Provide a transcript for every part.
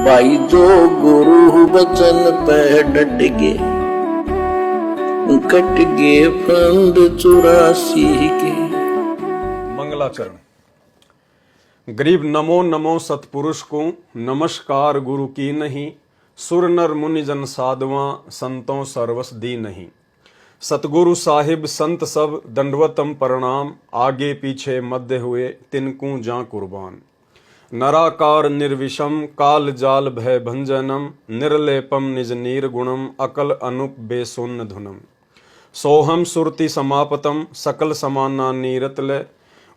भाई जो गुरु बचन पे डट गे, कट गे फंद 84 के। मंगलाचरण। गरीब नमो नमो सतपुरुष को, नमस्कार गुरु की नहीं। सुर नर मुनि जन साधवा, संतों सर्वस दी नहीं। सतगुरु साहिब संत सब, दंडवतम प्रणाम। आगे पीछे मध्य हुए, तिनकू जा कुर्बान। नराकार निर्विषम, काल जाल भय भंजनम। निर्लेपम निज निर्गुणम, अकल अनुप बेसुन्न धुनम। सोहम सुरति समापतम, सकल समाना नीरतले।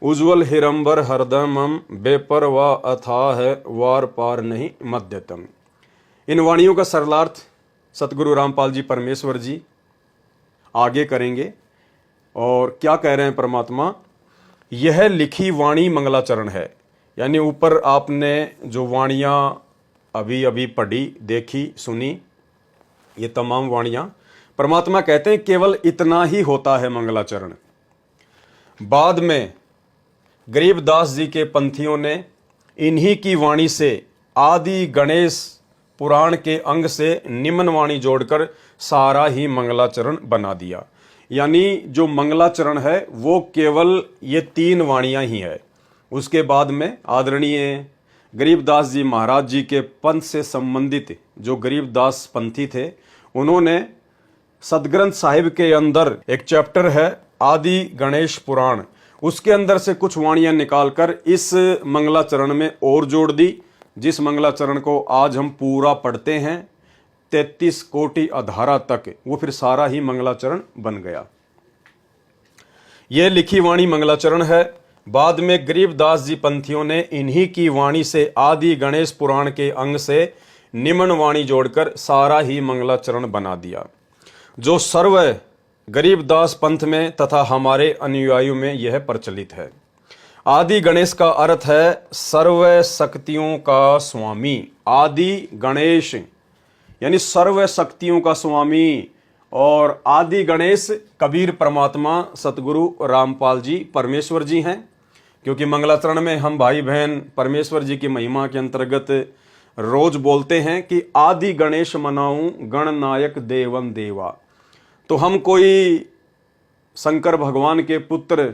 उज्ज्वल हिरंबर हरदमम, बेपरवा अथाह है, वार पार नहीं मध्यतम। इन वाणियों का सरलार्थ सतगुरु रामपाल जी परमेश्वर जी आगे करेंगे। और क्या कह रहे हैं परमात्मा, यह लिखी वाणी मंगलाचरण है। यानी ऊपर आपने जो वाणियाँ अभी अभी पढ़ी, देखी, सुनी, ये तमाम वाणियाँ परमात्मा कहते हैं केवल इतना ही होता है मंगलाचरण। बाद में गरीबदास जी के पंथियों ने इन्हीं की वाणी से आदि गणेश पुराण के अंग से निम्न वाणी जोड़कर सारा ही मंगलाचरण बना दिया। यानी जो मंगलाचरण है वो केवल ये 3 वाणियाँ ही है। उसके बाद में आदरणीय गरीबदास जी महाराज जी के पंथ से संबंधित जो गरीबदास पंथी थे, उन्होंने सदग्रंथ साहिब के अंदर एक चैप्टर है आदि गणेश पुराण, उसके अंदर से कुछ वाणियां निकालकर इस मंगलाचरण में और जोड़ दी, जिस मंगलाचरण को आज हम पूरा पढ़ते हैं 33 कोटि अधारा तक, वो फिर सारा ही मंगलाचरण बन गया। यह लिखी वाणी मंगलाचरण है। बाद में गरीबदास जी पंथियों ने इन्हीं की वाणी से आदि गणेश पुराण के अंग से निम्न वाणी जोड़कर सारा ही मंगलाचरण बना दिया, जो सर्व गरीबदास पंथ में तथा हमारे अनुयायियों में यह प्रचलित है। आदि गणेश का अर्थ है सर्व शक्तियों का स्वामी। आदि गणेश यानी सर्व शक्तियों का स्वामी। और आदि गणेश कबीर परमात्मा सतगुरु रामपाल जी परमेश्वर जी हैं। क्योंकि मंगलाचरण में हम भाई बहन परमेश्वर जी की महिमा के अंतर्गत रोज बोलते हैं कि आदि गणेश मनाऊं, गणनायक देवम देवा। तो हम कोई शंकर भगवान के पुत्र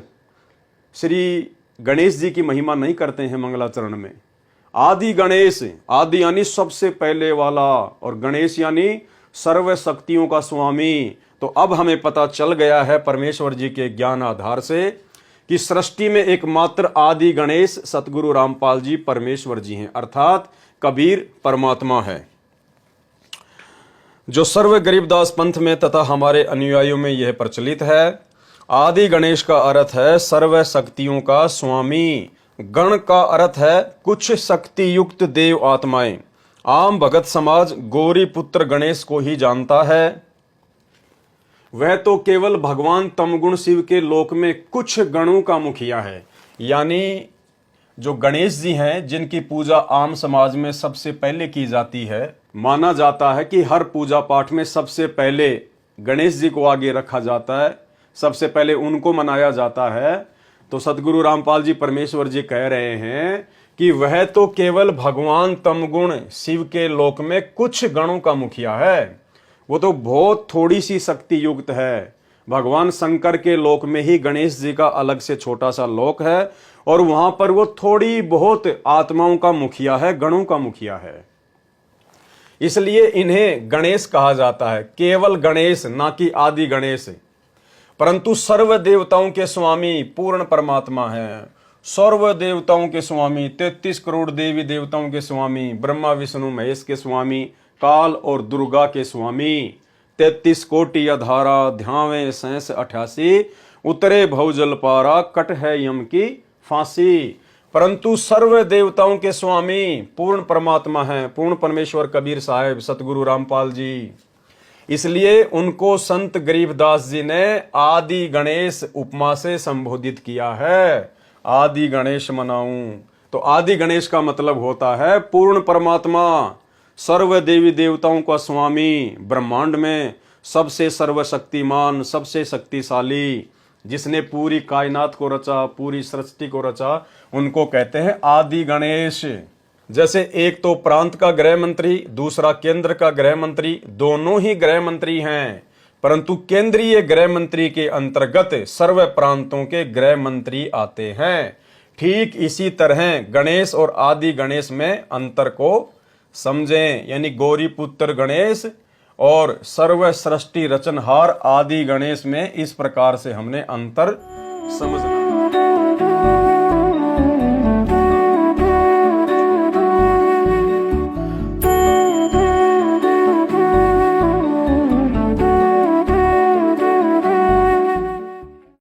श्री गणेश जी की महिमा नहीं करते हैं मंगलाचरण में। आदि गणेश, आदि यानी सबसे पहले वाला, और गणेश यानी सर्व शक्तियों का स्वामी। तो अब हमें पता चल गया है परमेश्वर जी के ज्ञान आधार से कि सृष्टि में एकमात्र आदि गणेश सतगुरु रामपाल जी परमेश्वर जी हैं, अर्थात कबीर परमात्मा है, जो सर्व गरीबदास पंथ में तथा हमारे अनुयायियों में यह प्रचलित है। आदि गणेश का अर्थ है सर्व शक्तियों का स्वामी। गण का अर्थ है कुछ शक्ति युक्त देव आत्माएं। आम भगत समाज गौरी पुत्र गणेश को ही जानता है। वह तो केवल भगवान तमगुण शिव के लोक में कुछ गणों का मुखिया है। यानी जो गणेश जी हैं, जिनकी पूजा आम समाज में सबसे पहले की जाती है, माना जाता है कि हर पूजा पाठ में सबसे पहले गणेश जी को आगे रखा जाता है, सबसे पहले उनको मनाया जाता है। तो सतगुरु रामपाल जी परमेश्वर जी कह रहे हैं कि वह तो केवल भगवान तमगुण शिव के लोक में कुछ गणों का मुखिया है। वो तो बहुत थोड़ी सी शक्ति युक्त है। भगवान शंकर के लोक में ही गणेश जी का अलग से छोटा सा लोक है, और वहां पर वो थोड़ी बहुत आत्माओं का मुखिया है, गणों का मुखिया है। इसलिए इन्हें गणेश कहा जाता है। केवल गणेश, ना कि आदि गणेश, परंतु सर्व देवताओं के स्वामी पूर्ण परमात्मा है। सर्व देवताओं के स्वामी, 33 करोड़ देवी देवताओं के स्वामी, ब्रह्मा विष्णु महेश के स्वामी, काल और दुर्गा के स्वामी। 33 कोटि अधारा, ध्यावे सहस 88। उतरे भवजल पारा, कट है यम की फांसी। परंतु सर्व देवताओं के स्वामी पूर्ण परमात्मा है, पूर्ण परमेश्वर कबीर साहिब सतगुरु रामपाल जी। इसलिए उनको संत गरीबदास जी ने आदि गणेश उपमा से संबोधित किया है। आदि गणेश मनाऊं, तो आदि गणेश का मतलब होता है पूर्ण परमात्मा, सर्व देवी देवताओं का स्वामी, ब्रह्मांड में सबसे सर्वशक्तिमान, सबसे शक्तिशाली, जिसने पूरी कायनात को रचा, पूरी सृष्टि को रचा, उनको कहते हैं आदि गणेश। जैसे एक तो प्रांत का गृह मंत्री, दूसरा केंद्र का गृह मंत्री, दोनों ही गृह मंत्री हैं, परंतु केंद्रीय गृह मंत्री के अंतर्गत सर्व प्रांतों के गृह मंत्री आते हैं। ठीक इसी तरह गणेश और आदि गणेश में अंतर को समझें, यानी गौरी पुत्र गणेश और सर्व सृष्टि रचनहार आदि गणेश में इस प्रकार से हमने अंतर समझना।